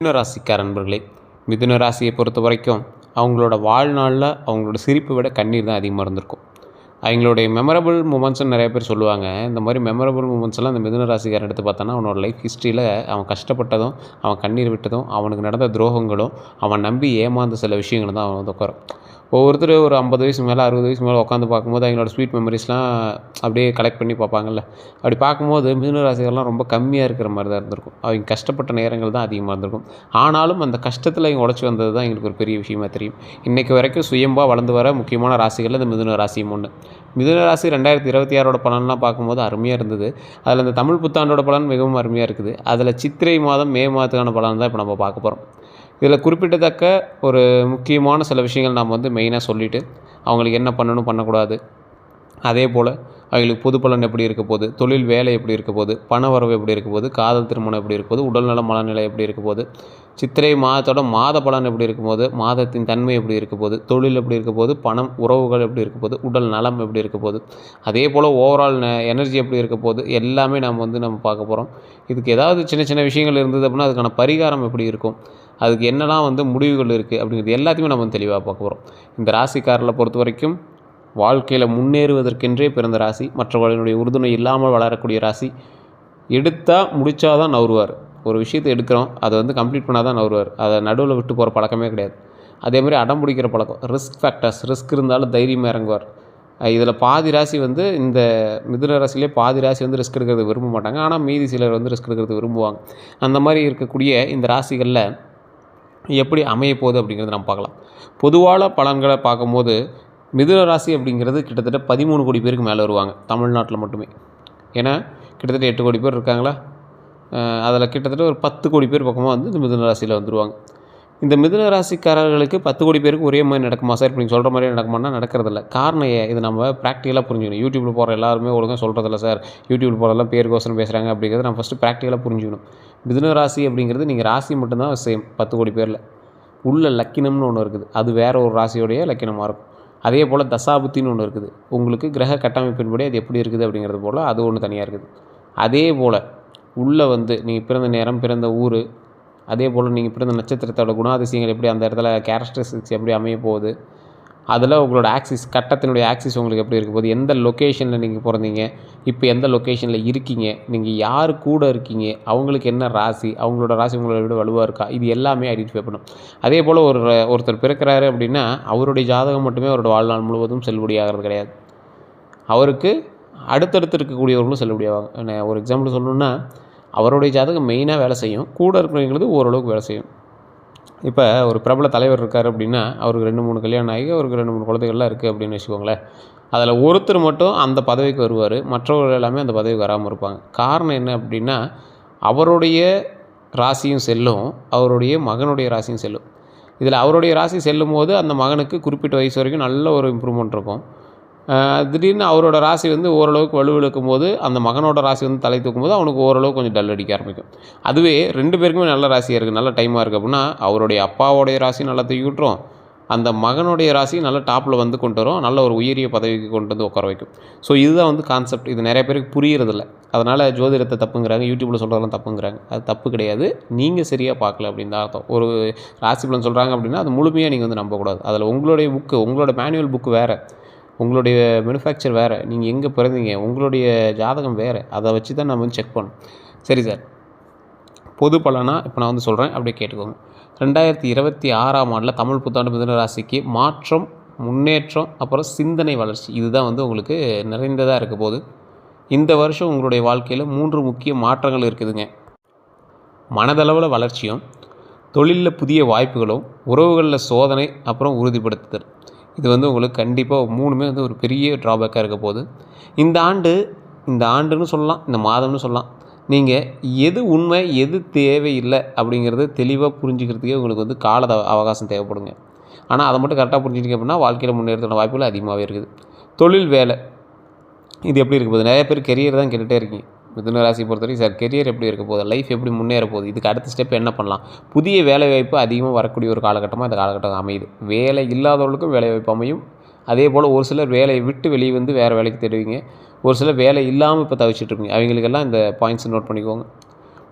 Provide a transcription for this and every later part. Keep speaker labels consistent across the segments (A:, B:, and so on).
A: மிதுன ராசிக்கார நண்பர்களே, மிதுன ராசியை பொறுத்த வரைக்கும் அவங்களோட வாழ்நாளில் அவங்களோட சிரிப்பை விட கண்ணீர் தான் அதிகமாக இருந்திருக்கும். அவங்களுடைய மெமரபிள் மூமெண்ட்ஸ்ன்னு நிறைய பேர் சொல்லுவாங்க. இந்த மாதிரி மெமரபிள் மூமெண்ட்ஸ்லாம் இந்த மிதுன ராசிக்காரன் எடுத்து பார்த்தோன்னா, அவனோட லைஃப் ஹிஸ்ட்ரியில் அவன் கஷ்டப்பட்டதும், அவன் கண்ணீர் விட்டதும், அவனுக்கு நடந்த துரோகங்களும், அவன் நம்பி ஏமாந்த சில விஷயங்களும் தான் அவன் வந்து உட்காரும். ஒவ்வொருத்தர் ஒரு 50 வயசுக்கு மேலே 60 வயசுக்கு மேலே உட்காந்து பார்க்கும்போது அவங்களோட ஸ்வீட் மெமரிஸ்லாம் அப்படியே கலெக்ட் பண்ணி பார்ப்பாங்கல்ல. அப்படி பார்க்கும்போது மிதுன ராசிகள்லாம் ரொம்ப கம்மியாக இருக்கிற மாதிரி தான் இருந்திருக்கும். அவங்க கஷ்டப்பட்ட நேரங்கள் தான் அதிகமாக இருந்திருக்கும். ஆனாலும் அந்த கஷ்டத்தில் இவங்க உழைச்சி வந்தது தான் எங்களுக்கு ஒரு பெரிய விஷயமா தெரியும். இன்றைக்கு வரைக்கும் சுயம்பா வளர்ந்து வர முக்கியமான ராசிகளில் இந்த மிதுன ராசியும் ஒன்று. மிதுன ராசி 2026 பலன்லாம் பார்க்கும்போது அருமையாக இருந்தது. அதில் இந்த தமிழ் புத்தாண்டோட பலன் மிகவும் அருமையாக இருக்குது. அதில் சித்திரை மாதம் மே மாதத்துக்கான பலன் தான் இப்போ நம்ம பார்க்க போகிறோம். இதில் குறிப்பிடத்தக்க ஒரு முக்கியமான சில விஷயங்கள் நாம் வந்து மெயினாக சொல்லிவிட்டு அவங்களுக்கு என்ன பண்ணணும் பண்ணக்கூடாது, அதே போல் அவங்களுக்கு பொது பலன் எப்படி இருக்க போகுது, தொழில் வேலை எப்படி இருக்க போகுது, பண வரவு எப்படி இருக்க போகுது, காதல் திருமணம் எப்படி இருக்க போகுது, உடல்நல மனநிலை எப்படி இருக்க போகுது, சித்திரை மாதத்தோட மாத பலன் எப்படி இருக்கும் போது, மாதத்தின் தன்மை எப்படி இருக்க போகுது, தொழில் எப்படி இருக்க போகுது, பணம் உறவுகள் எப்படி இருக்க போகுது, உடல் நலம் எப்படி இருக்க போகுது, அதே போல் ஓவரால் எனர்ஜி எப்படி இருக்க போகுது, எல்லாமே நம்ம பார்க்க போகிறோம். இதுக்கு ஏதாவது சின்ன சின்ன விஷயங்கள் இருந்தது அப்படின்னா அதுக்கான பரிகாரம் எப்படி இருக்கும், அதுக்கு என்னெல்லாம் வந்து முடிவுகள் இருக்குது அப்படிங்கிறது எல்லாத்தையுமே நம்ம தெளிவாக பார்க்க போகிறோம். இந்த ராசிக்காரர்களை பொறுத்த வரைக்கும் வாழ்க்கையில் முன்னேறுவதற்கென்றே பிறந்த ராசி, மற்றவர்களுடைய உறுதுணை இல்லாமல் வளரக்கூடிய ராசி. எடுத்தால் முடித்தா தான் நவருவார். ஒரு விஷயத்தை எடுக்கிறோம், அதை வந்து கம்ப்ளீட் பண்ணால் தான் நவருவார். அதை நடுவில் விட்டு போகிற பழக்கமே கிடையாது. அதேமாதிரி அடம் பிடிக்கிற பழக்கம், ரிஸ்க் இருந்தாலும் தைரியமாக இறங்குவார். இதில் பாதி ராசி வந்து இந்த மிதுன ராசியிலே பாதி ராசி வந்து ரிஸ்க் எடுக்கிறது விரும்ப மாட்டாங்க. ஆனால் மீதி சிலர் வந்து ரிஸ்க் எடுக்கிறது விரும்புவாங்க. அந்த மாதிரி இருக்கக்கூடிய இந்த ராசிகளில் எப்படி அமைய போகுது அப்படிங்கிறத நம்ம பார்க்கலாம். பொதுவான பலன்களை பார்க்கும்போது மிதுன ராசி அப்படிங்கிறது கிட்டத்தட்ட 13 கோடி பேருக்கு மேலே வருவாங்க தமிழ்நாட்டில் மட்டுமே. ஏன்னா கிட்டத்தட்ட 8 கோடி பேர் இருக்காங்களா, அதில் கிட்டத்தட்ட ஒரு 10 கோடி பேர் பக்கமாக வந்து இந்த மிதுன ராசியில் வந்துடுவாங்க. இந்த மிதுன ராசிக்காரர்களுக்கு 10 கோடி பேருக்கு ஒரே மாதிரி நடக்குமா சார், இப்போ நீங்கள் சொல்கிற மாதிரியே நடக்குமானா நடக்கிறதில்ல. காரணம் இது நம்ம ப்ராக்டிக்கலாக புரிஞ்சுக்கணும். யூடியூப்பில் போகிற எல்லாருமே ஒழுங்காக சொல்கிறதில்ல சார், யூடியூப்பில் போகிறதெல்லாம் பேருக்கோசரம் பேசுகிறாங்க அப்படிங்கிறது நம்ம ஃபஸ்ட்டு ப்ராக்டிக்கலாக புரிஞ்சுக்கணும். மிதுன ராசி அப்படிங்கிறது நீங்கள் ராசி மட்டும்தான் சேம் 10 கோடி பேரில். உள்ள லக்கினம்னு ஒன்று இருக்குது, அது வேறு ஒரு ராசியோடைய லக்கினமாக இருக்கும். அதே போல் தசாபுத்தின்னு ஒன்று இருக்குது, உங்களுக்கு கிரக கட்டமைப்பின்படி அது எப்படி இருக்குது அப்படிங்கிறது போல் அது ஒன்று தனியாக இருக்குது. அதே போல் உள்ளே வந்து நீங்கள் பிறந்த நேரம், பிறந்த ஊர், அதே போல் நீங்கள் பிறந்த நட்சத்திரத்தோட குணாதிசயங்கள் எப்படி, அந்த இடத்துல கேரக்டரிஸ்டிக்ஸ் எப்படி அமைய போகுது, அதில் உங்களோட ஆக்சிஸ், கட்டத்தினுடைய ஆக்சிஸ் உங்களுக்கு எப்படி இருக்க போகுது, எந்த லொக்கேஷனில் நீங்கள் பிறந்தீங்க, இப்போ எந்த லொக்கேஷனில் இருக்கீங்க, நீங்கள் யார் கூட இருக்கீங்க, அவங்களுக்கு என்ன ராசி, அவங்களோட ராசி உங்களை விட வலுவாக இருக்கா, இது எல்லாமே ஐடென்டிஃபை பண்ணும். அதே போல் ஒருத்தர் பிறக்கிறாரு அப்படின்னா அவருடைய ஜாதகம் மட்டுமே அவரோட வாழ்நாள் முழுவதும் செல்லுபடியாகிறது கிடையாது. அவருக்கு அடுத்தடுத்து இருக்கக்கூடியவர்களும் செல்லுபடியாவாங்க. ஒரு எக்ஸாம்பிள் சொல்லணுன்னா, அவருடைய ஜாதகம் மெயினாக வேலை செய்யும், கூட இருக்கிறவங்களுக்கு ஓரளவுக்கு வேலை செய்யும். இப்போ ஒரு பிரபல தலைவர் இருக்கார் அப்படின்னா அவருக்கு 2-3 கல்யாணம் ஆகி அவருக்கு 2-3 குழந்தைகள்லாம் இருக்குது அப்படின்னு வச்சுக்கோங்களேன். அதில் ஒருத்தர் மட்டும் அந்த பதவிக்கு வருவார், மற்றவர்கள் எல்லாமே அந்த பதவிக்கு வராமல் இருப்பாங்க. காரணம் என்ன அப்படின்னா அவருடைய ராசியும் செல்லும், அவருடைய மகனுடைய ராசியும் செல்லும். இதில் அவருடைய ராசி செல்லும் போது அந்த மகனுக்கு குறிப்பிட்ட வயசு வரைக்கும் நல்ல ஒரு இம்ப்ரூவ்மெண்ட் இருக்கும். திடீர்னு அவரோட ராசி வந்து ஓரளவுக்கு வலுவிழக்கும் போது அந்த மகனோட ராசி வந்து தலை தூக்கும் போது அவனுக்கு ஓரளவுக்கு கொஞ்சம் டல் அடிக்க ஆரம்பிக்கும். அதுவே 2 பேருக்குமே நல்ல ராசியாக இருக்குது, நல்ல டைமாக இருக்குது அப்படின்னா அவருடைய அப்பாவோடைய ராசி நல்லா தூக்கி விட்டுரும், அந்த மகனுடைய ராசி நல்லா டாப்பில் வந்து கொண்டு வரும், நல்ல ஒரு உயரிய பதவிக்கு கொண்டு வந்து உட்கார வைக்கும். ஸோ இதுதான் வந்து கான்செப்ட். இது நிறைய பேருக்கு புரியறதில்ல. அதனால் ஜோதிடத்தை தப்புங்கிறாங்க, யூடியூப்பில் சொல்கிறதெல்லாம் தப்புங்கிறாங்க. அது தப்பு கிடையாது, நீங்கள் சரியாக பார்க்கல அப்படின்னு தான் அர்த்தம். ஒரு ராசி பலன் சொல்கிறாங்க அப்படின்னா அது முழுமையாக நீங்கள் வந்து நம்பக்கூடாது. அதில் உங்களுடைய புக்கு, உங்களோட மேனுவல் புக்கு வேறு, உங்களுடைய மேனுஃபேக்சர் வேறு, நீங்கள் எங்கே பிறந்தீங்க, உங்களுடைய ஜாதகம் வேறு, அதை வச்சு தான் நம்ம வந்து செக் பண்ணணும். சரி சார், பொது பலனாக இப்போ நான் வந்து சொல்கிறேன், அப்படியே கேட்டுக்கோங்க. 2026ஆம் ஆண்டில் தமிழ் புத்தாண்டு மிதுன ராசிக்கு மாற்றம், முன்னேற்றம், அப்புறம் சிந்தனை வளர்ச்சி, இதுதான் வந்து உங்களுக்கு நிறைந்ததாக இருக்க போகுது. இந்த வருஷம் உங்களுடைய வாழ்க்கையில் 3 முக்கிய மாற்றங்கள் இருக்குதுங்க. மனதளவில் வளர்ச்சியும், தொழிலில் புதிய வாய்ப்புகளும், உறவுகளில் சோதனை, அப்புறம் உறுதிப்படுத்துதல். இது வந்து உங்களுக்கு கண்டிப்பாக 3மே வந்து ஒரு பெரிய ட்ராபேக்காக இருக்க போகுது. இந்த ஆண்டுன்னு சொல்லலாம், இந்த மாதம்னு சொல்லலாம். நீங்கள் எது உண்மை எது தேவையில்லை அப்படிங்கிறது தெளிவாக புரிஞ்சுக்கிறதுக்கே உங்களுக்கு வந்து கால அவகாசம் தேவைப்படுங்க. ஆனால் அதை மட்டும் கரெக்டாக புரிஞ்சுக்கிட்டீங்க அப்படின்னா வாழ்க்கையில் முன்னேறதுக்கான வாய்ப்புகள் அதிகமாகவே இருக்குது. தொழில் வேலை இது எப்படி இருக்க போகுது, நிறைய பேர் கெரியர் தான் கேட்டுகிட்டே இருக்கீங்க. மிதுன ராசி பொறுத்த வரைக்கும் சார் கெரியர் எப்படி இருக்க போகுது, லைஃப் எப்படி முன்னேற போகுது, இதுக்கு அடுத்த ஸ்டெப் என்ன பண்ணலாம், புதிய வேலைவாய்ப்பு அதிகமாக வரக்கூடிய ஒரு காலகட்டமாக இந்த காலகட்டம் அமையுது. வேலை இல்லாதவர்களுக்கும் வேலைவாய்ப்பு அமையும். அதே போல் ஒரு சிலர் வேலையை விட்டு வெளியே வந்து வேறு வேலைக்கு தேடுவீங்க, ஒரு சிலர் வேலை இல்லாமல் இப்போ தவிச்சிட்ருப்பீங்க. அவங்களுக்கெல்லாம் இந்த பாயிண்ட்ஸ் நோட் பண்ணிக்கோங்க.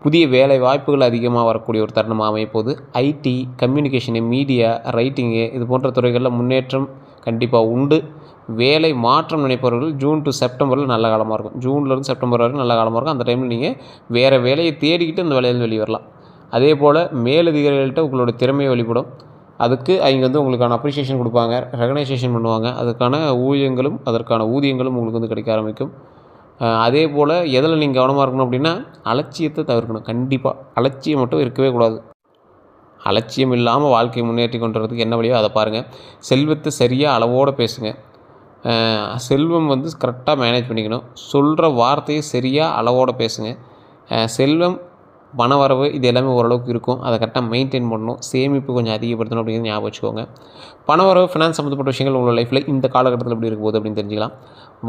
A: புதிய வேலை வாய்ப்புகள் அதிகமாக வரக்கூடிய ஒரு தருணமாக அமையப்போகுது. ஐடி, கம்யூனிகேஷனு, மீடியா, ரைட்டிங்கு இது போன்ற துறைகளில் முன்னேற்றம் கண்டிப்பாக உண்டு. வேலை மாற்றம் நினைப்பவர்கள் ஜூன் டு செப்டம்பரில் நல்ல காலமாக இருக்கும். ஜூன்லேருந்து செப்டம்பர் வரைக்கும் நல்ல காலமாக இருக்கும். அந்த டைமில் நீங்கள் வேறு வேலையை தேடிக்கிட்டு அந்த வேலையிலேருந்து வெளியே வரலாம். அதே போல் மேலதிகாரிகள்கிட்ட உங்களோட திறமையை வெளிப்படும். அதுக்கு அவங்க வந்து உங்களுக்கான அப்ரிஷியேஷன் கொடுப்பாங்க, ரெகனைசேஷன் பண்ணுவாங்க. அதுக்கான ஊதியங்களும் உங்களுக்கு வந்து கிடைக்க ஆரம்பிக்கும். அதே போல் எதில் நீங்கள் கவனமாக இருக்கணும் அப்படின்னா, அலட்சியத்தை தவிர்க்கணும். கண்டிப்பாக அலட்சியம் மட்டும் இருக்கவே கூடாது. அலட்சியம் இல்லாமல் வாழ்க்கையை முன்னேற்றி கொண்டு வரதுக்கு என்ன வழியோ அதை பாருங்கள். செல்வத்தை சரியாக அளவோடு பேசுங்க. செல்வம் வந்து கரெக்டாக மேனேஜ் பண்ணிக்கணும். சொல்கிற வார்த்தையை சரியாக அளவோடு பேசுங்க. செல்வம், பணவரவு இது எல்லாமே ஓரளவுக்கு இருக்கும். அதை கரெக்டாக மெயின்டைன் பண்ணணும். சேமிப்பு கொஞ்சம் அதிகப்படுத்தணும் அப்படிங்கிறது ஞாபகம் வச்சுக்கோங்க. பணவரவு, ஃபினான்ஸ் சம்மந்தப்பட்ட விஷயங்கள் உங்களோட லைஃப்பில் இந்த காலகட்டத்தில் எப்படி இருக்க போகுது அப்படின்னு தெரிஞ்சுக்கலாம்.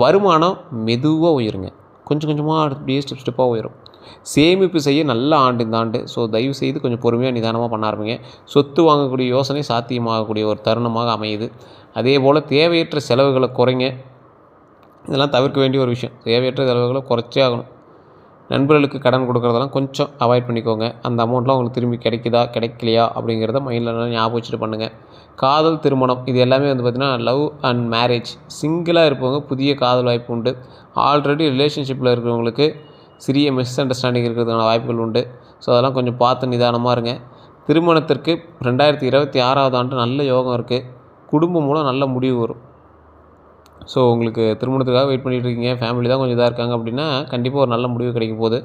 A: வருமானம் மெதுவாக உயருங்க. கொஞ்சம் கொஞ்சமாக அப்படியே ஸ்டெப்பாக உயரும். சேமிப்பு செய்ய நல்ல ஆண்டு இந்த ஆண்டு. ஸோ தயவு செய்து கொஞ்சம் பொறுமையாக நிதானமாக பண்ண ஆரம்பிங்க. சொத்து வாங்கக்கூடிய யோசனை சாத்தியமாகக்கூடிய ஒரு தருணமாக அமையுது. அதே போல் தேவையற்ற செலவுகளை குறைங்க. இதெல்லாம் தவிர்க்க வேண்டிய ஒரு விஷயம். தேவையற்ற செலவுகளை குறைச்சே ஆகணும். நண்பர்களுக்கு கடன் கொடுக்குறதெல்லாம் கொஞ்சம் அவாய்ட் பண்ணிக்கோங்க. அந்த அமௌண்ட்லாம் உங்களுக்கு திரும்பி கிடைக்குதா கிடைக்கலையா அப்படிங்கிறத மைண்டில் நல்லா ஞாபகம் வச்சுட்டு பண்ணுங்கள். காதல், திருமணம் இது எல்லாமே வந்து பார்த்திங்கன்னா லவ் அண்ட் மேரேஜ். சிங்கிளாக இருப்பவங்க புதிய காதல் வாய்ப்பு உண்டு. ஆல்ரெடி ரிலேஷன்ஷிப்பில் இருக்கிறவங்களுக்கு சிறிய மிஸ் அண்டர்ஸ்டாண்டிங் இருக்கிறதுக்கான வாய்ப்புகள் உண்டு. ஸோ அதெல்லாம் கொஞ்சம் பார்த்து நிதானமாக இருங்க. திருமணத்திற்கு 2026 ஆண்டு நல்ல யோகம் இருக்குது. குடும்பம் மூலம் நல்ல முடிவு வரும். ஸோ உங்களுக்கு திருமணத்துக்காக வெயிட் பண்ணிகிட்டு இருக்கீங்க, ஃபேமிலி தான் கொஞ்சம் இதாக இருக்காங்க அப்படின்னா கண்டிப்பாக ஒரு நல்ல முடிவு கிடைக்க போகுது.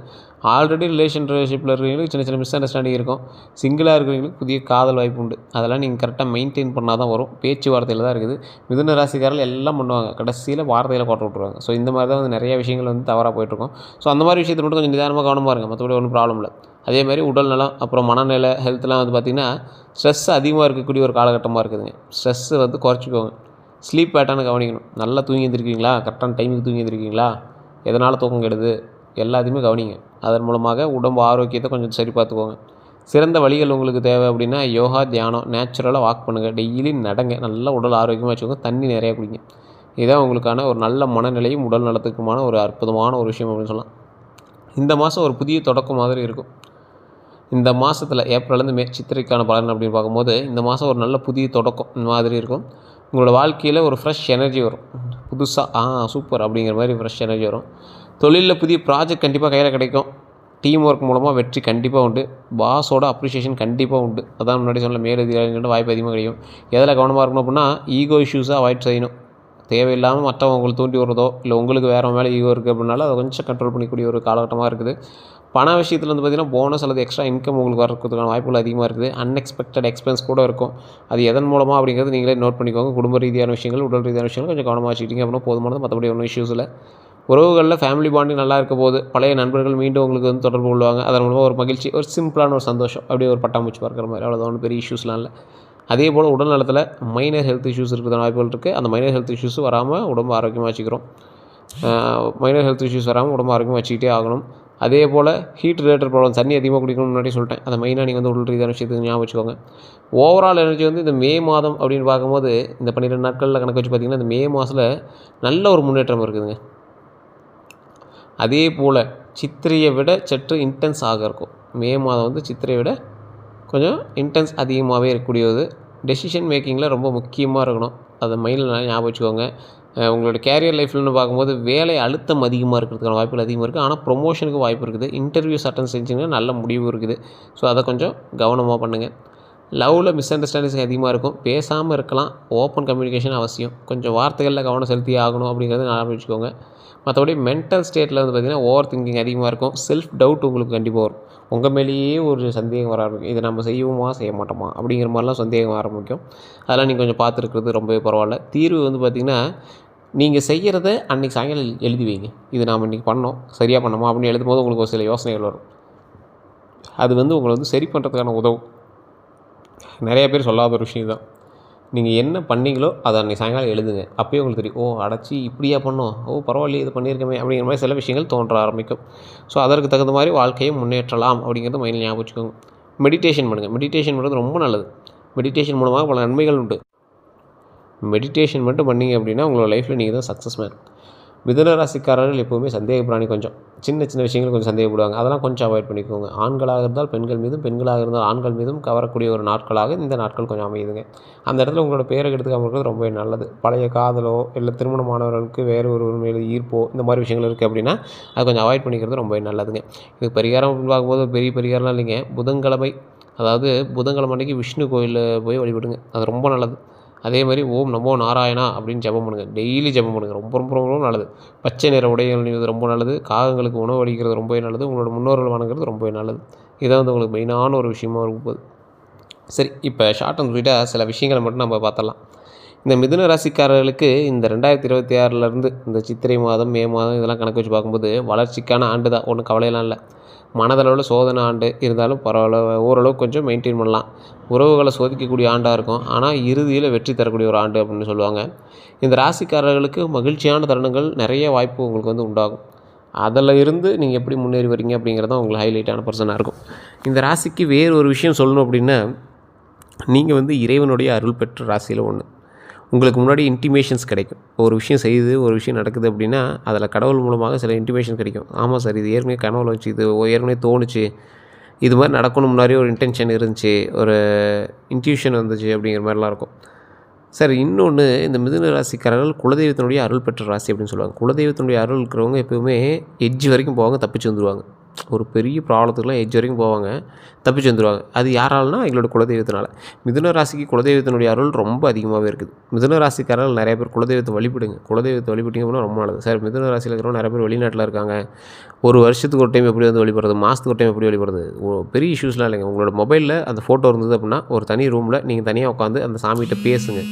A: ஆல்ரெடி ரிலேஷன்ஷிப்பில் இருக்கிறவங்களுக்கு சின்ன சின்ன மிஸ் அண்டர்ஸ்டாண்டிங் இருக்கும். சிங்கிளாக இருக்கிறவங்களுக்கு புதிய காதல் வாய்ப்பு உண்டு. அதெல்லாம் நீங்கள் கரெக்டாக மெயின்டைன் பண்ணால் தான் வரும். பேச்சுவார்த்தையில் தான் இருக்குது. மிதுன ராசிக்காரர்கள் எல்லாம் பண்ணுவாங்க, கடைசியில் வார்த்தையில் கோட்டை விட்ருவாங்க. ஸோ இந்த மாதிரி தான் வந்து நிறைய விஷயங்கள் வந்து தவறாக போயிட்டுருக்கும். ஸோ அந்த மாதிரி விஷயத்தை மட்டும் கொஞ்சம் நிதானமாக கவனமாக இருங்க. மற்றபடி ஒன்றும் ப்ராப்ளம் இல்லை. அதேமாதிரி உடல் நலம், அப்புறம் மனநிலை, ஹெல்த்லாம் வந்து பார்த்திங்கன்னா ஸ்ட்ரெஸ் அதிகமாக இருக்கக்கூடிய ஒரு காலகட்டமாக இருக்குதுங்க. ஸ்ட்ரெஸ்ஸை வந்து குறைச்சிக்கோங்க. ஸ்லீப் பேட்டர்னை கவனிக்கணும். நல்லா தூங்கி எழுந்திருக்கீங்களா, கரெக்டான டைமுக்கு தூங்கி எழுந்திருக்கீங்களா, எதனால் தூக்கம் கெடுது எல்லாத்தையுமே கவனிங்க. அதன் மூலமாக உடம்பு ஆரோக்கியத்தை கொஞ்சம் சரி பார்த்துக்கோங்க. சிறந்த வழிகள் உங்களுக்கு தேவை அப்படின்னா யோகா, தியானம், நேச்சுரலாக வாக் பண்ணுங்கள். டெய்லி நடங்க. நல்லா உடல் ஆரோக்கியமாக வச்சுக்கோங்க. தண்ணி நிறையா குடிங்க. இதுதான் உங்களுக்கான ஒரு நல்ல மனநிலையும் உடல் நலத்துக்குமான ஒரு அற்புதமான ஒரு விஷயம் அப்படின்னு சொல்லலாம். இந்த மாதம் ஒரு புதிய தொடக்கம் மாதிரி இருக்கும். இந்த மாதத்தில் ஏப்ரல்லேருந்து மே சித்திரைக்கான பலன் அப்படின்னு பார்க்கும்போது இந்த மாதம் ஒரு நல்ல புதிய தொடக்கம் மாதிரி இருக்கும். உங்களோட வாழ்க்கையில் ஒரு ஃப்ரெஷ் எனர்ஜி வரும். புதுசாக சூப்பர் அப்படிங்கிற மாதிரி ஃப்ரெஷ் எனர்ஜி வரும். தொழிலில் புதிய ப்ராஜெக்ட் கண்டிப்பாக கையில் கிடைக்கும். டீம் ஒர்க் மூலமாக வெற்றி கண்டிப்பாக உண்டு. பாஸோட அப்ரிஷியேஷன் கண்டிப்பாக உண்டு. அதான் முன்னாடி சொன்ன மேலதிகாரிகள்ட்ட வாய்ப்பு அதிகமாக கிடைக்கும். எதில் கவனமாக இருக்கணும் அப்படின்னா ஈகோ இஷ்யூஸாக அவாய்ட் செய்யணும். தேவையில்லாமல் மற்றவங்க உங்களுக்கு தூண்டி விடுறதோ இல்லை உங்களுக்கு வேறு மேலே ஈகோ இருக்குது அப்படின்னால அதை கொஞ்சம் கண்ட்ரோல் பண்ணிக்கூடிய ஒரு காலகட்டமாக இருக்குது. பண விஷயத்தில் வந்து பார்த்திங்கன்னா போனஸ் அல்லது எக்ஸ்ட்ரா இன்கம் உங்களுக்கு வரதுக்கான வாய்ப்புகள் அதிகமாக இருக்குது. அன்எக்ஸ்பெக்டட் எக்ஸ்பென்ஸ் கூட இருக்கும். அது எதன் மூலமாக அப்படிங்கிறது நீங்களே நோட் பண்ணிக்கோங்க. குடும்ப ரீதியான விஷயங்கள், உடல் ரீதியான விஷயங்கள் கொஞ்சம் கவனமாக வச்சுக்கிட்டீங்க அப்படின்னா போதுமானது. மற்றபடி ஒன்றும் இஷ்யூஸ் இல்லை. உறவுகளில் ஃபேமிலி பாண்டிங் நல்லா இருக்க போது. பழைய நண்பர்கள் மீண்டும் உங்களுக்கு வந்து தொடர்பு கொள்வாங்க. அதன் மூலமாக ஒரு மகிழ்ச்சி, ஒரு சிம்பிளான ஒரு சந்தோஷம், அப்படியே ஒரு பட்டாம்பூச்சி பார்க்குற மாதிரி, அவ்வளோதான். ஒன்றும் பெரிய இஷ்யூஸ்லாம் இல்லை. அதே போல் உடல் நலத்தில் மைனர் ஹெல்த் இஷ்யூஸ் இருக்கிற வாய்ப்புகள் இருக்குது. அந்த மைனர் ஹெல்த் இஷ்யூஸ் வராமல் உடம்பு ஆரோக்கியமாக வச்சுக்கிறோம். மைனர் ஹெல்த் இஷ்யூஸ் வராமல் உடம்பு ஆரோக்கியமாக வச்சுக்கிட்டே ஆகணும். அதே போல் ஹீட் ரிலேட்டட் ப்ராப்ளம், தண்ணி அதிகமாக குடிக்கணும்னு முன்னாடி சொல்லிட்டேன். அதை மெயினாக நீங்கள் வந்து உடல் ரீதியான விஷயத்துக்கு ஞாபகம் வச்சுக்கோங்க. ஓவரால் எனர்ஜி வந்து இந்த மே மாதம் அப்படின்னு பார்க்கும்போது இந்த 12 நாட்களில் கணக்கு வச்சு பார்த்திங்கன்னா இந்த மே மாதத்தில் நல்ல ஒரு முன்னேற்றம் இருக்குதுங்க. அதே போல் சித்திரையை விட சற்று இன்டென்ஸ் இருக்கும். மே மாதம் வந்து சித்திரையை விட கொஞ்சம் இன்டென்ஸ் அதிகமாகவே இருக்கக்கூடியது. டெசிஷன் மேக்கிங்கில் ரொம்ப முக்கியமாக இருக்கணும். அதை மைண்டில் நல்லா ஞாபகம் வச்சுக்கோங்க. உங்களோட கேரியர் லைஃப்லன்னு பார்க்கும்போது வேலை அழுத்தம் அதிகமாக இருக்கிறதுக்கான வாய்ப்புகள் அதிகமாக இருக்குது. ஆனால் ப்ரொமோஷனுக்கு வாய்ப்பு இருக்குது. இன்டர்வியூஸ் அட்டன் செஞ்சிங்கன்னா நல்ல முடிவு இருக்குது. ஸோ அதை கொஞ்சம் கவனமாக பண்ணுங்கள். லவ்வில் மிஸ் அண்டர்ஸ்டாண்டிங்ஸ் அதிகமாக இருக்கும். பேசாமல் இருக்கலாம். ஓப்பன் கம்யூனிகேஷன் அவசியம். கொஞ்சம் வார்த்தைகளில் கவனம் செலுத்தி ஆகணும் அப்படிங்கிறத ஞாபகம் வச்சுக்கோங்க. மற்றபடி மென்டல் ஸ்டேட்டில் வந்து பார்த்திங்கன்னா ஓவர் திங்கிங் அதிகமாக இருக்கும். செல்ஃப் டவுட் உங்களுக்கு கண்டிப்பாக வரும். உங்கள் மேலேயே ஒரு சந்தேகம் வர ஆரம்பிக்கும். இதை நம்ம செய்வோமா செய்ய மாட்டோமா அப்படிங்கிற மாதிரிலாம் சந்தேகம் ஆரம்பிக்கும். அதெல்லாம் நீங்கள் கொஞ்சம் பார்த்துருக்கிறது ரொம்பவே பரவாயில்ல. தீர்வு வந்து பார்த்திங்கன்னா நீங்கள் செய்கிறத அன்றைக்கி சாயங்காலம் எழுதி வைங்க. இது நாம் இன்றைக்கி பண்ணோம், சரியாக பண்ணோமா அப்படின்னு எழுதும்போது உங்களுக்கு ஒரு சில யோசனைகள் வரும். அது வந்து உங்களை வந்து சரி பண்ணுறதுக்கான உதவும். நிறைய பேர் சொல்லாத ஒரு விஷயம் தான். நீங்கள் என்ன பண்ணீங்களோ அதை அன்றைக்கி சாயங்காலம் எழுதுங்க. அப்போயே உங்களுக்கு தெரியும், அடைச்சி இப்படியா பண்ணோம், பரவாயில்லையே இது பண்ணியிருக்கமே அப்படிங்கிற மாதிரி சில விஷயங்கள் தோன்ற ஆரம்பிக்கும். ஸோ அதற்கு தகுந்த மாதிரி வாழ்க்கையை முன்னேற்றலாம் அப்படிங்கிறது மைண்டில் ஞாபகம் வச்சுக்கோங்க. மெடிடேஷன் பண்ணுங்கள். மெடிடேஷன் பண்ணுறது ரொம்ப நல்லது. மெடிடேஷன் மூலமாக பல நன்மைகள் உண்டு. மெடிடேஷன் மட்டும் பண்ணிங்க அப்படின்னா உங்களோட லைஃப்பில் நீங்கள் தான் சக்ஸஸ் மேன். மிதுன ராசிக்காரர்கள் எப்போவுமே சந்தேக பிராணி. கொஞ்சம் சின்ன சின்ன விஷயங்கள் கொஞ்சம் சந்தேகப்படுவாங்க. அதெல்லாம் கொஞ்சம் அவாய்ட் பண்ணிக்கோங்க. ஆண்களாக இருந்தால் பெண்கள் மீதும், பெண்களாக இருந்தால் ஆண்கள் மீதும் கவரக்கூடிய ஒரு நாட்களாக இந்த நாட்கள் கொஞ்சம் அமையுதுங்க. அந்த இடத்துல உங்களோட பேரை கெடுத்துக்காம இருக்கிறது ரொம்பவே நல்லது. பழைய காதலோ இல்லை திருமணமானவர்களுக்கு வேறு ஒரு மேலே ஈர்ப்போ இந்த மாதிரி விஷயங்கள் இருக்குது அப்படின்னா அது கொஞ்சம் அவாய்ட் பண்ணிக்கிறது ரொம்பவே நல்லதுங்க. இது பரிகாரம் அப்படின்னு பார்க்கும்போது பெரிய பரிகாரம்லாம் இல்லைங்க. புதன்கிழமை, அதாவது புதன்கிழமை அன்றைக்கி விஷ்ணு கோயிலில் போய் வழிபடுங்க. அது ரொம்ப நல்லது. அதே மாதிரி ஓம் நமோ நாராயணா அப்படின்னு ஜெபம் பண்ணுங்கள். டெய்லி ஜெபம் பண்ணுங்கள். ரொம்ப ரொம்ப ரொம்ப நல்லது. பச்சை நிற உடைகள் அணிவது ரொம்ப நல்லது. காகங்களுக்கு உணவு அளிக்கிறது ரொம்பவே நல்லது. உங்களோட முன்னோர்கள் வணங்குறது ரொம்பவே நல்லது. இதான் வந்து உங்களுக்கு மெயினான ஒரு விஷயமா இருக்கும் போது. சரி, இப்போ ஷார்ட் அண்ட் ஸ்வீட்டாக சில விஷயங்களை மட்டும் நம்ம பார்த்துடலாம். இந்த மிதுன ராசிக்காரர்களுக்கு இந்த 2026லேருந்து இந்த சித்திரை மாதம், மே மாதம் இதெல்லாம் கணக்கு வச்சு பார்க்கும்போது வளர்ச்சிக்கான ஆண்டு தான். ஒன்றும் கவலையெல்லாம் இல்லை. மனதளவில் சோதனை ஆண்டு இருந்தாலும் பரவாயில்ல, ஓரளவுக்கு கொஞ்சம் மெயின்டைன் பண்ணலாம். உறவுகளை சோதிக்கக்கூடிய ஆண்டாக இருக்கும். ஆனால் இறுதியில் வெற்றி தரக்கூடிய ஒரு ஆண்டு அப்படின்னு சொல்லுவாங்க. இந்த ராசிக்காரர்களுக்கு மகிழ்ச்சியான தருணங்கள் நிறைய வாய்ப்பு உங்களுக்கு வந்து உண்டாகும். அதில் இருந்து நீங்கள் எப்படி முன்னேறி வரீங்க அப்படிங்கிறது தான் உங்களுக்கு ஹைலைட்டான பர்சனாக இருக்கும். இந்த ராசிக்கு வேறு ஒரு விஷயம் சொல்லணும் அப்படின்னா, நீங்கள் வந்து இறைவனுடைய அருள் பெற்ற ராசியில் ஒன்று. உங்களுக்கு முன்னாடி இன்டிமேஷன்ஸ் கிடைக்கும். ஒரு விஷயம் செய்யுது, ஒரு விஷயம் நடக்குது அப்படின்னா அதில் கடவுள் மூலமாக சில இன்டிமேஷன் கிடைக்கும். ஆமாம் சார், இது ஏற்கனவே கனவுல வச்சு, இது ஏற்கனவே தோணுச்சு, இது மாதிரி நடக்கணும், முன்னாடியே ஒரு இன்டென்ஷன் இருந்துச்சு, ஒரு இன்ட்யூஷன் வந்துச்சு அப்படிங்கிற மாதிரிலாம் இருக்கும். சார், இன்னொன்று, இந்த மிதுன ராசிக்காரர்கள் குலதெய்வத்தினுடைய அருள் பெற்ற ராசி அப்படின்னு சொல்லுவாங்க. குலதெய்வத்தினுடைய அருள் இருக்கிறவங்க எப்போவுமே எட்ஜ் வரைக்கும் போவாங்க, தப்பிச்சு வந்துடுவாங்க. ஒரு பெரிய ப்ராப்ளத்துக்குலாம் எட்ஜ் வரைக்கும் போவாங்க, தப்பிச்சு வந்துடுவாங்க. அது யாராலனா எங்களோட குலதெய்வத்தினால. மிதுன ராசிக்கு குலதெய்வத்தினுடைய அருள் ரொம்ப அதிகமாகவே இருக்குது. மிதுன ராசிக்காரர்கள் நிறைய பேர் குலதெய்வத்தை வழிபடுங்க. குலதெய்வத்தை வழிபட்டிங்க அப்படின்னா ரொம்ப நல்லது. சார், மிதுன ராசியில் இருக்கிறவங்க நிறைய பேர் வெளிநாட்டில் இருக்காங்க. ஒரு வருஷத்துக்கு ஒரு டைம் எப்படி வந்து வழிபடுறது, மாதத்துக்கு ஒரு டைம் எப்படி வழிபடுறது, பெரிய இஷ்யூஸ்லாம் இல்லைங்க. உங்களோட மொபைலில் அந்த ஃபோட்டோ இருந்தது அப்படின்னா ஒரு தனி ரூமில் நீங்கள் தனியாக உட்காந்து அந்த சாமிகிட்ட பேசுங்க.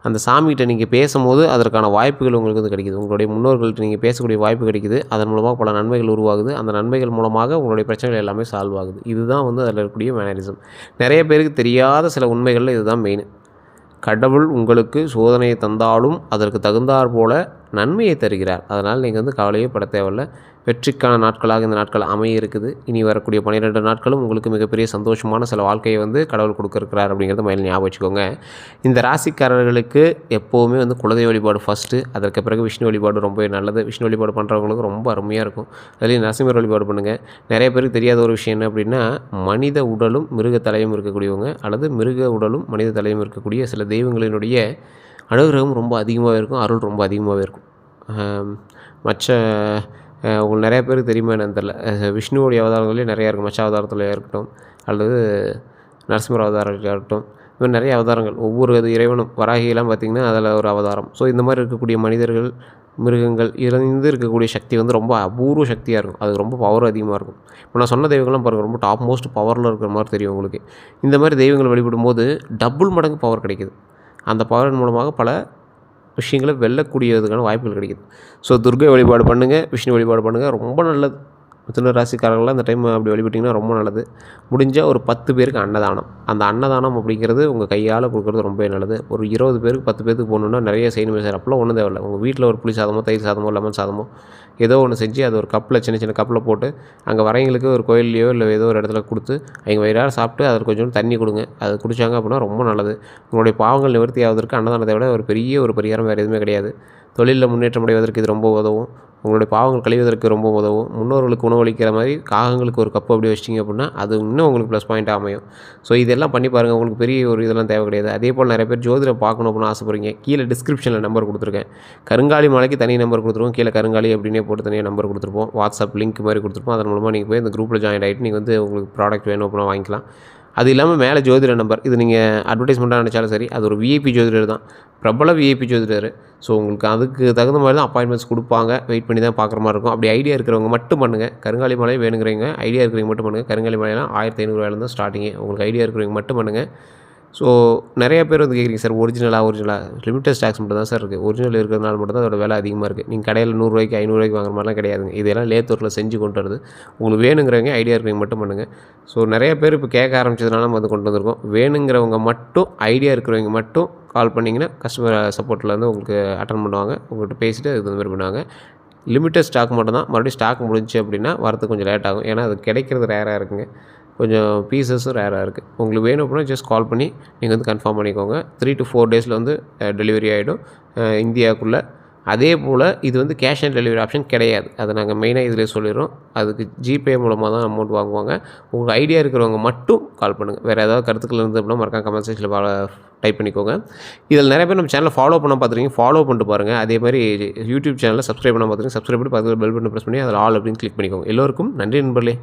A: அந்த சாமிகிட்ட நீங்கள் பேசும்போது அதற்கான வாய்ப்புகள் உங்களுக்கு வந்து கிடைக்குது. உங்களுடைய முன்னோர்கள்ட்ட நீங்கள் பேசக்கூடிய வாய்ப்பு கிடைக்குது. அதன் மூலமாக பல நன்மைகள் உருவாகுது. அந்த நன்மைகள் மூலமாக உங்களுடைய பிரச்சனைகள் எல்லாமே சால்வ் ஆகுது. இதுதான் வந்து அதில் இருக்கக்கூடிய மேனரிசம். நிறைய பேருக்கு தெரியாத சில உண்மைகளில் இதுதான் மெயின். கடவுள் உங்களுக்கு சோதனையை தந்தாலும் அதற்கு தகுந்தாற் போல நன்மையை தருகிறார். அதனால் நீங்கள் வந்து கவலையே பட தேவையில்லை. வெற்றிக்கான நாட்களாக இந்த நாட்கள் அமைய இருக்குது. இனி வரக்கூடிய 12 நாட்களும் உங்களுக்கு மிகப்பெரிய சந்தோஷமான சில வாழ்க்கையை வந்து கடவுள் கொடுக்குறார் அப்படிங்கிறத மைண்டில் ஞாபகம் வச்சுக்கோங்க. இந்த ராசிக்காரர்களுக்கு எப்போவுமே வந்து குலதெய்வ வழிபாடு ஃபஸ்ட்டு, அதற்கு பிறகு விஷ்ணு வழிபாடு ரொம்பவே நல்லது. விஷ்ணு வழிபாடு பண்ணுறவங்களுக்கு ரொம்ப அருமையாக இருக்கும். அதுலேயும் நரசிம்மர் வழிபாடு பண்ணுங்கள். நிறைய பேருக்கு தெரியாத ஒரு விஷயம் என்ன அப்படின்னா, மனித உடலும் மிருக தலையும் இருக்கக்கூடியவங்க, அல்லது மிருக உடலும் மனித தலையும் இருக்கக்கூடிய சில தெய்வங்களினுடைய அனுகிரகம் ரொம்ப அதிகமாகவே இருக்கும். அருள் ரொம்ப அதிகமாகவே இருக்கும். மற்ற உங்களுக்கு நிறைய பேருக்கு தெரியுமா என்னன்னு தெரில, விஷ்ணுவோடைய அவதாரங்களே நிறையா இருக்கும். மச்ச அவதாரத்தில் இருக்கட்டும், அல்லது நரசிம்மர் அவதாரத்தில் இருக்கட்டும், இது மாதிரி நிறைய அவதாரங்கள். ஒவ்வொரு இறைவனும், வராகியெல்லாம் பார்த்திங்கன்னா அதில் ஒரு அவதாரம். ஸோ இந்த மாதிரி இருக்கக்கூடிய மனிதர்கள், மிருகங்கள் இருந்து இருக்கக்கூடிய சக்தி வந்து ரொம்ப அபூர்வ சக்தியாக இருக்கும். அது ரொம்ப பவர் அதிகமாக இருக்கும். இப்போ நான் சொன்ன தெய்வங்கள்லாம் பாருங்கள், ரொம்ப டாப் மோஸ்ட் பவரில் இருக்கிற மாதிரி தெரியும் உங்களுக்கு. இந்த மாதிரி தெய்வங்கள் வழிபடும்போது டபுள் மடங்கு பவர் கிடைக்குது. அந்த பவரின் மூலமாக பல விஷயங்களை வெல்லக்கூடியதுக்கான வாய்ப்புகள் கிடைக்குது. ஸோ துர்கை வழிபாடு பண்ணுங்கள், விஷ்ணு வழிபாடு பண்ணுங்கள், ரொம்ப நல்லது. மிதுன ராசிக்காரர்கள்லாம் இந்த டைம் அப்படி வழிபட்டிங்கன்னா ரொம்ப நல்லது. முடிஞ்சால் ஒரு 10 பேருக்கு அன்னதானம். அந்த அன்னதானம் அப்படிங்கிறது உங்கள் கையால் கொடுக்குறது ரொம்பவே நல்லது. ஒரு 20 பேருக்கு 10 பேருக்கு போகணுன்னா நிறைய செய்யணுமே சார், அப்போலாம் ஒன்றும் தேவையில்ல. உங்கள் வீட்டில் ஒரு புளி சாதமோ, தயிர் சாதமோ, லெமன் சாதமோ ஏதோ ஒன்று செஞ்சு அது ஒரு கப்பில், சின்ன சின்ன கப்பில் போட்டு அங்கே வரவங்களுக்கு ஒரு கோயில்லையோ இல்லை ஏதோ ஒரு இடத்துல கொடுத்து அவங்க வயிறார சாப்பிட்டு அதில் கொஞ்சம் தண்ணி கொடுங்க. அது குடித்தாங்க அப்படின்னா ரொம்ப நல்லது. உங்களுடைய பாவங்கள் நிவர்த்தி ஆவதற்கு அன்னதானத்தை விட ஒரு பெரிய ஒரு பரிகாரம் வேறு எதுவுமே கிடையாது. தொழிலில் முன்னேற்றம் அடைவதற்கு இது ரொம்ப உதவும். உங்களுடைய பாவங்கள் கழிவதற்கு ரொம்ப உதவும். முன்னோர்களுக்கு உணவளிக்கிற மாதிரி காகங்களுக்கு ஒரு கப்பு அப்படி வச்சிட்டிங்க அப்படின்னா அது இன்னும் உங்களுக்கு ப்ளஸ் பாயிண்ட்டாக அமையும். ஸோ இதெல்லாம் பண்ணி பாருங்கள். உங்களுக்கு பெரிய ஒரு இதெல்லாம் தேவை கிடையாது. அதே போல் நிறைய பேர் ஜோதிடம் பார்க்கணும் அப்படின்னு ஆசைப்படுறீங்க. கீழே டிஸ்கிரிப்ஷனில் நம்பர் கொடுத்துருக்கேன். கருங்காலி மலைக்கு தனி நம்பர் கொடுத்துருவோம். கீழே கருங்காலி அப்படின்னே போட்டு தனியாக நம்பர் கொடுத்துருப்போம். வாட்ஸ்அப் லிங்க் மாதிரி கொடுத்துருப்போம். அதன் மூலமாக நீங்கள் போய் இந்த குரூப்பில் ஜாயின் ஆகிட்டு நீங்கள் வந்து உங்களுக்கு ப்ராடக்ட் வேணும் அப்படின்னா வாங்கிக்கலாம். அது இல்லாமல் மேலே ஜோதிட நம்பர், இது நீங்கள் அட்வர்டைஸ்மெண்ட்டாக நினச்சாலும் சரி, அது ஒரு விஐபி ஜோதிடர் தான், பிரபல விஐபி ஜோதிடர். ஸோ உங்களுக்கு அதுக்கு தகுந்த மாதிரி தான் அப்பாயின்மெண்ட்ஸ் கொடுப்பாங்க. வெயிட் பண்ணி தான் பார்க்குற மாதிரி இருக்கும். அப்படி ஐடியா இருக்கிறவங்க மட்டும் பண்ணுங்கள். கருங்காலி மலை வேணுங்கிறவங்க, ஐடியா இருக்கிறவங்க மட்டும் பண்ணுங்கள். கருங்காலி மலையெல்லாம் 1500 தான் ஸ்டார்டிங்கே. உங்களுக்கு ஐடியா இருக்கிறவங்க மட்டும் பண்ணுங்கள். ஸோ நிறைய பேர் வந்து கேட்குறீங்க சார், ஒரிஜினலாக லிமிட்டட் ஸ்டாக்ஸ் மட்டும் தான் சார் இருக்குது. ஒரிஜினல் இருக்கிறதுனால மட்டும் தான் அதோட விலை அதிகமாக இருக்குது. நீங்கள் கடையில் 100 ரூபாய்க்கு 500 ரூபாய்க்கு வாங்குற மாதிரிலாம் கிடையாதுங்க. இதெல்லாம் லேத்தூரில் செஞ்சு கொண்டு வருது. உங்களுக்கு வேணுங்கிறவங்க, ஐடியா இருக்கிறவங்க மட்டும் பண்ணுங்கள். ஸோ நிறைய பேர் இப்போ கேட்க ஆரம்பிச்சதுனால நம்ம வந்து கொண்டு வந்திருக்கோம். வேணுங்கிறவங்க மட்டும், ஐடியா இருக்கிறவங்க மட்டும் கால் பண்ணிங்கன்னா கஸ்டமர் சப்போர்ட்டில் வந்து உங்களுக்கு அட்டன் பண்ணுவாங்க. உங்கள்கிட்ட பேசிவிட்டு அதுக்கு தகுந்த மாதிரி பண்ணுவாங்க. லிமிட்டட் ஸ்டாக் மட்டும் தான். மறுபடியும் ஸ்டாக் முடிஞ்சிச்சு அப்படின்னா வரதுக்கு கொஞ்சம் லேட் ஆகும். ஏன்னா அது கிடைக்கிறது ரேராக இருக்குங்க. கொஞ்சம் பீசஸும் ரேராக இருக்குது. உங்களுக்கு வேணும் அப்படின்னா ஜஸ்ட் கால் பண்ணி நீங்கள் வந்து கன்ஃபார்ம் பண்ணிக்கோங்க. 3 to 4 டேஸில் வந்து டெலிவரி ஆகிடும் இந்தியாவுக்குள்ளே. அதே போல் இது வந்து கேஷ் ஆன் டெலிவரி ஆப்ஷன் கிடையாது. அதை நாங்கள் மெயினாக இதிலே சொல்லிடுறோம். அதுக்கு ஜிபே மூலமாக தான் அமௌண்ட் வாங்குவாங்க. உங்களுக்கு ஐடியா இருக்கிறவங்க மட்டும் கால் பண்ணுங்கள். வேறு ஏதாவது கருத்துக்கள் இருந்து அப்படின்னா மறக்காம கமெண்ட் செக்ஷனில் டைப் பண்ணிக்கோங்க. இதில் நிறைய பேர் நம்ம சேனலை ஃபாலோ பண்ண பார்த்துருக்கீங்க. ஃபாலோ பண்ணிட்டு பாருங்கள். அதே மாதிரி யூடியூப் சேனலில் சப்ஸ்கிரைப் பண்ண பார்த்துருக்கீங்க. சப்ஸ்கிரைப் பண்ணி பக்கத்தில் பெல் பட்டன் ப்ரெஸ் பண்ணி அதில் ஆல் அப்படின்னு கிளிக் பண்ணிக்கோங்க. எல்லோருக்கும் நன்றி நண்பர்களே.